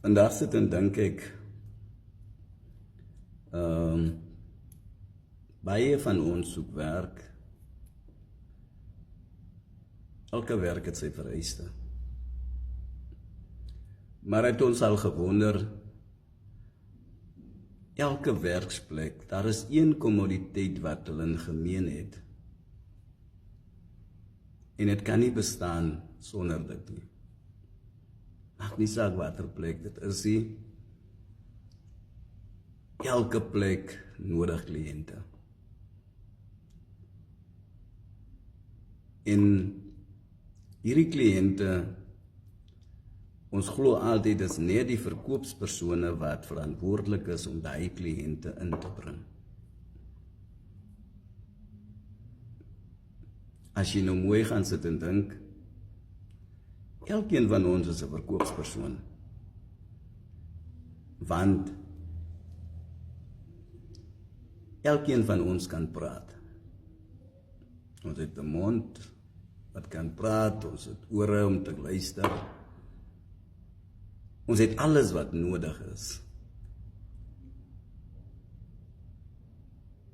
Vandag sit en dink ek, baie van ons soek werk. Elke werk het sy vereiste. Maar het ons al gewonder, elke werksplek, daar is een kommoditeit wat hulle in gemeen het. En het kan nie bestaan sonder dit nie. Maak nie saak watter plek dit is nie. Elke plek nodig kliënte. En hierdie kliënte, ons glo altyd is net die verkoopspersone wat verantwoordelik is om daai kliënte in te bring. As jy nou mooi gaan sit en dink, elkeen van ons is 'n verkoopspersoon. Want elkeen van ons kan praat. Ons het 'n mond wat kan praat, ons het ore om te luister. Ons het alles wat nodig is.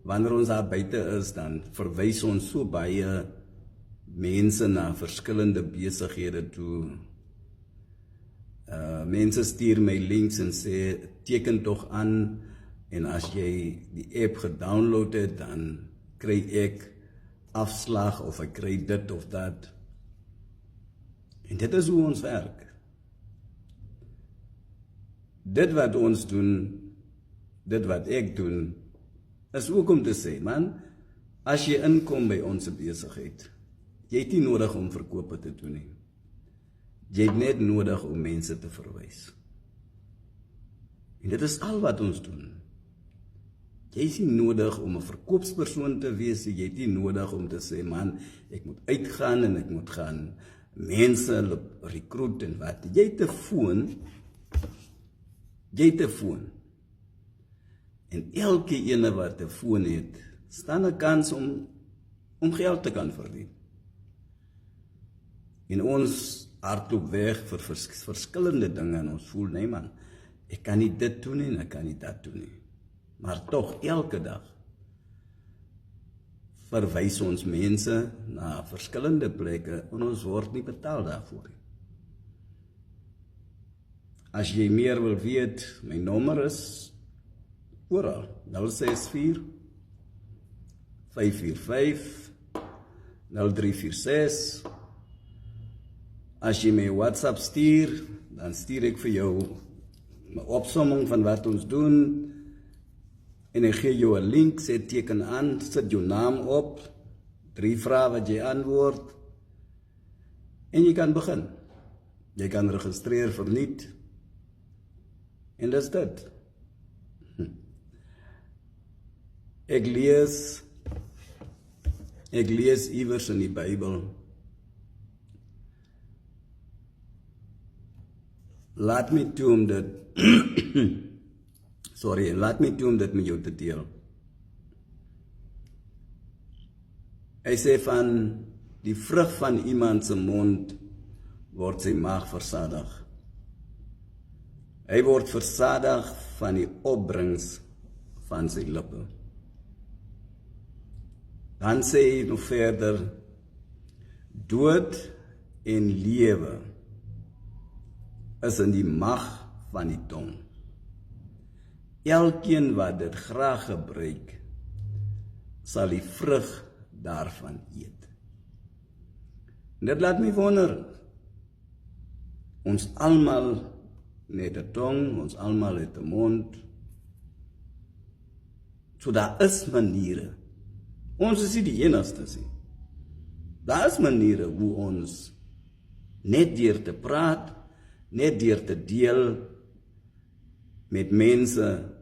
Wanneer ons daar buite is, dan verwys ons so baie mense na verskillende besighede toe. Mense stuur my links en sê, teken tog aan, en as jy die app gedownload het, dan kry ek afslag, of ek kry dit of dat. En dit is hoe ons werk. Dit wat ons doen, dit wat ek doen, is ook om te sê, man, as jy inkom by ons besigheid, jy het nie nodig om verkope te doen nie. Jy het net nodig om mense te verwys. En dit is al wat ons doen. Jy is nie nodig om 'n verkoopspersoon te wees, jy het nie nodig om te sê, man, ek moet uitgaan en ek moet gaan mense recruit en wat. Jy het 'n foon. En elke ene wat 'n foon het, staan 'n kans om geld te kan verdien. En ons hardloop weg vir verskillende dinge en ons voel, nee man, ek kan nie dit doen nie en ek kan nie dat doen nie. Maar tog elke dag verwys ons mense na verskillende plekke en ons word nie betaal daarvoor nie. As jy meer wil weet, my nommer is oral, 064 545 0346. As jy my WhatsApp stuur, dan stuur ek vir jou 'n opsomming van wat ons doen, en ek gee jou 'n link, sê teken aan, sit jou naam op, 3 vrae wat jy antwoord, en jy kan begin. Jy kan registreer verniet, en dis dit. Ek lees iewers in die Bybel, laat my toe om dit met jou te deel. Hy sê van die vrug van iemand se mond word sy maag versadig. Hy word versadig van die opbrengs van sy lippe. Dan sê hy nog verder, dood en lewe is in die mag van die tong. Elkeen wat dit graag gebruik, sal die vrug daarvan eet. En dit laat my wonder, ons almal het 'n tong, ons almal het 'n mond, so daar is maniere, ons is nie die enigste nie, daar is maniere hoe ons net deur te praat, net deur te deel met mense,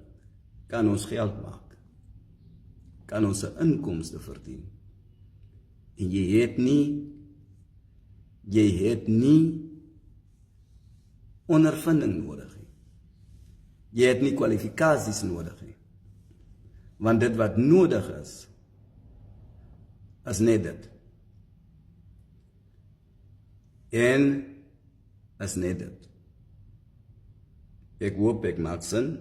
kan ons geld maak, kan ons 'n inkomste verdien. En jy het nie ondervinding nodig nie. Jy het nie kwalifikasies nodig nie. Want dit wat nodig is net dit. En is net dit. Ek hoop ek maak sin.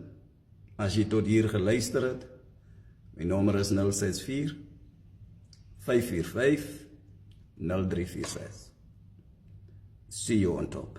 As jy tot hier geluister het, my nommer is 064 545 0346. See you on top.